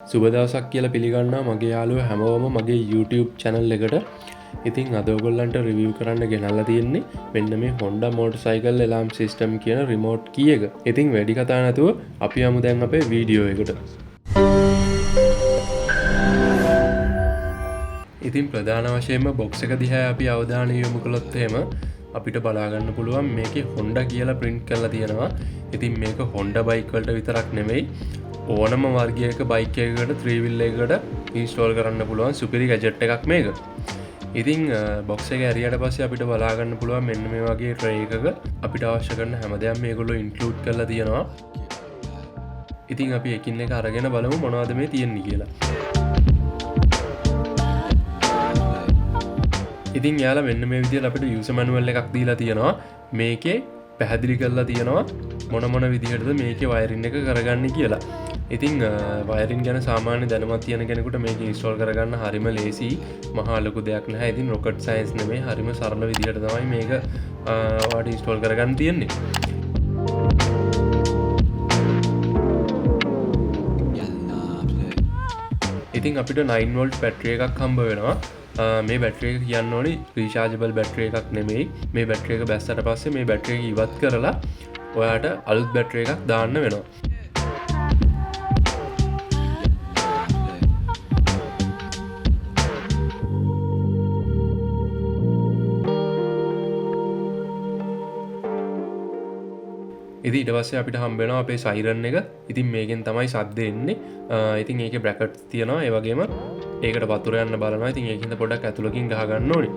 සුබ දවසක් කියලා පිළිගන්නවා මගේ යාළුවෝ හැමෝම මගේ YouTube channel එකට. ඉතින් අද ඔයගොල්ලන්ට රිවිව් කරන්න ගෙනල්ලා තියෙන්නේ මෙන්න මේ Honda motorcycle alarm system කියන remote key එක. ඉතින් වැඩි කතා නැතුව අපි යමු දැන් අපේ වීඩියෝ එකට. ඉතින් ප්‍රධාන වශයෙන්ම box එක දිහා අපි අවධානය යොමු කළොත් එහෙම අපිට බලා ගන්න පුළුවන් මේකේ Honda කියලා print කරලා තියෙනවා. ඉතින් මේක Honda bike වලට විතරක් නෙමෙයි ඕනම වර්ගයක බයික් එකකට 3 wheel එකකට ඉන්ස්ටෝල් කරන්න පුළුවන් සුපිරි ගැජට් එකක් මේක. ඉතින් බොක්ස් එක ඇරියට පස්සේ අපිට බලා ගන්න පුළුවන් මෙන්න මේ වගේ ට්‍රේ එකක අපිට අවශ්‍ය කරන හැමදේම මේගොල්ලෝ ඉන්ක්ලූඩ් කරලා තියෙනවා. ඉතින් අපි එකින් එක අරගෙන බලමු මොනවද මේ තියෙන්නේ කියලා. ඉතින් යාලා මෙන්න මේ විදිහට අපිට යූසර් මැනුවල් එකක් දීලා තියෙනවා. මේකේ පැහැදිලි කරලා තියෙනවා මොන විදිහටද මේකේ වයරින් එක කරගන්නේ කියලා. ඉතින් වයරින් ගැන සාමාන්‍ය දැනුමක් තියෙන කෙනෙකුට මේක ඉන්ස්ටෝල් කරගන්න හරිම ලේසි. මහා ලොකු දෙයක් නැහැ. ඉතින් රොකට් සයන්ස් නෙමෙයි හරිම සරල විදිහට තමයි මේක ඔයාලට ඉන්ස්ටෝල් කරගන්න තියෙන්නේ. ඉතින් අපිට 9 වෝල්ට් බැටරි එකක් හම්බ වෙනවා. මේ බැටරි එක කියන්න ඕනි රීචාර්ජබල් බැටරි එකක් නෙමෙයි. මේ බැටරි එක බැස්සට පස්සේ මේ බැටරි එක ඉවත් කරලා ඔයාට අලුත් බැටරි එකක් දාන්න වෙනවා. ඉතින් ඊට පස්සේ අපිට හම්බ වෙනවා අපේ සයිරන් එක. ඉතින් මේකෙන් තමයි ශබ්ද එන්නේ. ඉතින් ඒකේ බ්‍රැකට්ස් තියෙනවා. ඒ වගේම ඒකට වතුර යන්න බලනවා. ඉතින් ඒකින්ද පොඩ්ඩක් ඇතුළකින් ගහ ගන්න ඕනේ.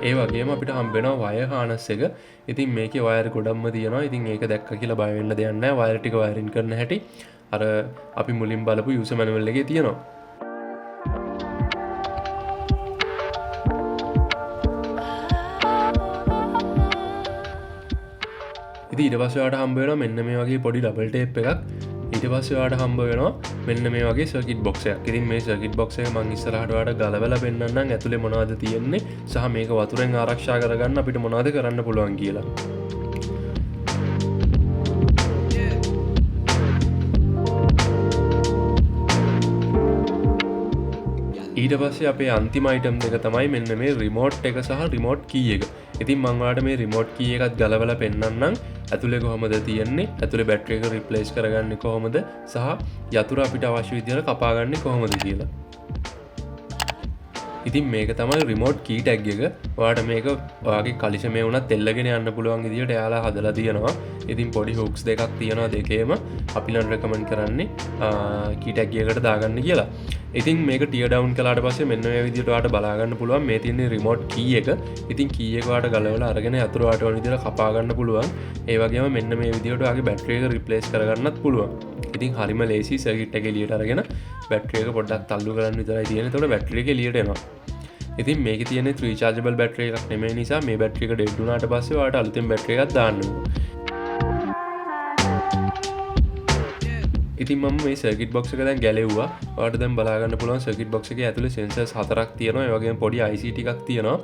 ඒ වගේම අපිට හම්බ වෙනවා වයර් හානස් එක. ඉතින් මේකේ වයර් ගොඩක්ම තියෙනවා. ඉතින් ඒක දැක්ක කියලා බය වෙන්න දෙයක් නැහැ. වයර් ටික වයරින් කරන හැටි අර අපි මුලින් බලපු යූසර් මැනුවල් එකේ තියෙනවා. ඊට පස්සේ ඔයාලට හම්බ වෙනවා මෙන්න මේ වගේ පොඩි ඩබල් ටේප් එකක්. ඊට පස්සේ ඔයාලට හම්බ වෙනවා මෙන්න මේ වගේ සර්කිට් බොක්ස් එකක්. ඉතින් මේ සර්කිට් බොක්ස් එක මම ඉස්සරහට ඔයාලට ගලවලා පෙන්නන්නම් ඇතුලේ මොනවද තියෙන්නේ සහ මේක වතුරෙන් ආරක්ෂා කරගන්න අපිට මොනවද කරන්න පුළුවන් කියලා. ඊට පස්සේ අපේ අන්තිම අයිටම් දෙක තමයි මෙන්න මේ රිමෝට් එක සහ රිමෝට් කී එක. ඉතින් මම ඔයාලට මේ රිමෝට් කී එකත් ගලවලා පෙන්නන්නම් ඇතුලේ කොහොමද තියෙන්නේ, ඇතුලේ බැටරි එක රිප්ලේස් කරගන්නේ කොහොමද සහ යතුරු අපිට අවශ්‍ය විදිහට කපාගන්නේ කොහොමද කියලා. ඉතින් මේක තමයි රිමෝට් කී ටැග් එක. ඔයාලට මේක ඔයාගේ කලිසමේ වුණත් එල්ලගෙන යන්න පුළුවන් විදිහට එයාලා හදලා තියෙනවා. ඉතින් පොඩි හුක්ස් දෙකක් තියෙනවා දෙකේම. අපි නම් රෙකමන්ඩ් කරන්නේ කී ටැග් එකකට දාගන්න කියලා. ඉතින් මේක ටියර් ඩවුන් කළාට පස්සේ මෙන්න මේ විදිහට ඔයාලට බලා ගන්න පුළුවන් මේ තියෙන රිමෝට් කී එක. ඉතින් කී එක ඔයාලට ගලවලා අරගෙන යතුරු ඔයාලට ඕන විදිහට කපා ගන්න පුළුවන්. ඒ වගේම මෙන්න මේ විදිහට ඔයාගේ බැටරි එක රිප්ලේස් කරගන්නත් පුළුවන්. ඉතින් හරිම ලේසි සර්කිට් එක එළියට අරගෙන බැටරි එක පොඩ්ඩක් තල්ලු කරන්න විතරයි තියෙන්නේ. එතකොට බැටරි එක එළියට එනවා. ඉතින් මේකේ තියෙන්නේ රීචාර්ජබල් බැටරි එකක් නෙමෙයි නිසා මේ බැටරි එක ඩෙඩ් වුණාට පස්සේ ඔයාලට අලුතෙන් බැටරි එකක් දාන්න ඕනේ. ඉතින් මම මේ සර්කිට් බොක්ස් එක දැන් ගැලෙව්වා. ඔයාලට දැන් බලා ගන්න පුළුවන් සර්කිට් බොක්ස් එකේ ඇතුලේ සෙන්සර්ස් 4ක් තියෙනවා. ඒ වගේම පොඩි IC ටිකක් තියෙනවා.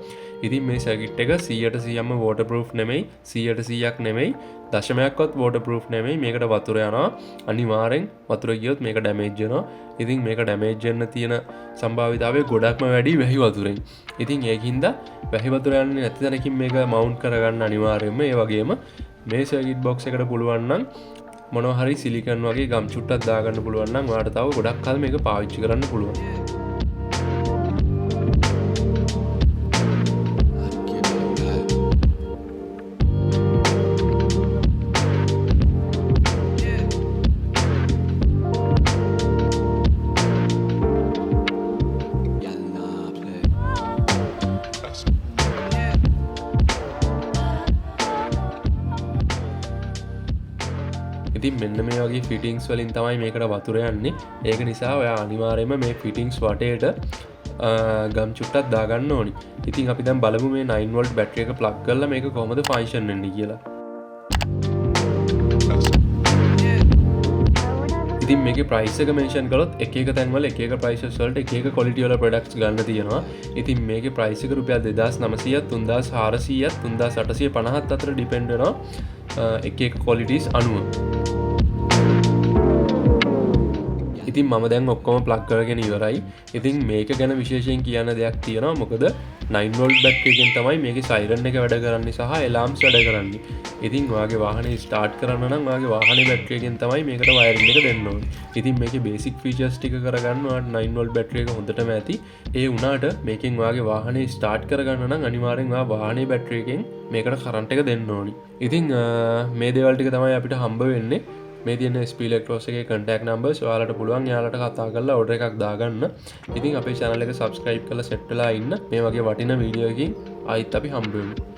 ඉතින් මේ සර්කිට් එක 100%ම waterproof නෙමෙයි, 100%ක් නෙමෙයි, දශමයක්වත් waterproof නෙමෙයි. මේකට වතුර යනවා. අනිවාර්යෙන් වතුර ගියොත් මේක ඩැමේජ් වෙනවා. ඉතින් මේක ඩැමේජ් වෙන්න තියෙන සම්භාවිතාවය ගොඩක්ම වැඩි වැහි වතුරෙන්. ඉතින් ඒකින්ද වැහි වතුර යන්නේ නැති තැනකින් මේක මවුන්ට් කරගන්න අනිවාර්යයෙන්ම. ඒ වගේම මේ සර්කිට් බොක්ස් එකට පුළුවන් නම් මොනවා හරි සිලිකන් වගේ ගම් චුට්ටක් දාගන්න පුළුවන් නම් ඔයාලට තව ගොඩක් කල් මේක පාවිච්චි කරන්න පුළුවන්. ඉතින් මෙන්න මේ වගේ ෆිටින්ග්ස් වලින් තමයි මේකට වතුර යන්නේ. ඒක නිසා ඔයා අනිවාර්යයෙන්ම මේ ෆිටින්ග්ස් වටේට ගම් චුට්ටක් දාගන්න ඕනි. ඉතින් අපි දැන් බලමු මේ 9 වෝල්ට් බැටරි එක ප්ලග් කරලා මේක කොහොමද ෆන්ක්ෂන් වෙන්නේ කියලා. ඉතින් මේකේ ප්‍රයිස් එක මෙන්ෂන් කළොත් එක තැන්වල එක ප්‍රයිසස් වලට එක ක්වොලිටි වල ප්‍රොඩක්ට්ස් ගන්න තියෙනවා. ඉතින් මේකේ ප්‍රයිස් එක රුපියල් 2900ත් 3400ත් 3850ත් අතර ඩිපෙන්ඩ් වෙනවා. එක කොලිටස් අනුව. ඉතින් මම දැන් ඔක්කොම ප්ලග් කරගෙන ඉවරයි. ඉතින් මේක ගැන විශේෂයෙන් කියන්න දෙයක් තියෙනවා. මොකද 9V බැටරි එකෙන් තමයි මේකේ සයිරන් එක වැඩ කරන්නේ සහ එලාම්ස් වැඩ කරන්නේ. ඉතින් ඔයාගේ වාහනේ ස්ටාර්ට් කරන්න නම් ඔයාගේ වාහනේ බැටරි එකෙන් තමයි මේකට වයරින් එක දෙන්න ඕනේ. ඉතින් මේකේ බේසික් ෆීචර්ස් ටික කරගන්න ඔයාට 9V බැටරි එක හොඳටම ඇති. ඒ වුණාට මේකෙන් ඔයාගේ වාහනේ ස්ටාර්ට් කරගන්න නම් අනිවාර්යෙන් ඔයා වාහනේ බැටරි එකෙන් මේකට කරන්ට් එක දෙන්න ඕනේ. ඉතින් මේ දේවල් ටික තමයි අපිට හම්බ වෙන්නේ. මේ තියෙන SP Electros එකේ contact numbers ඔයාලට පුළුවන් යාලට කතා කරලා order එකක් දාගන්න. ඉතින් අපේ channel එක subscribe කරලා set වෙලා ඉන්න. මේ වගේ වටිනා වීඩියෝ එකකින් ආයිත් අපි හම්බ වෙමු.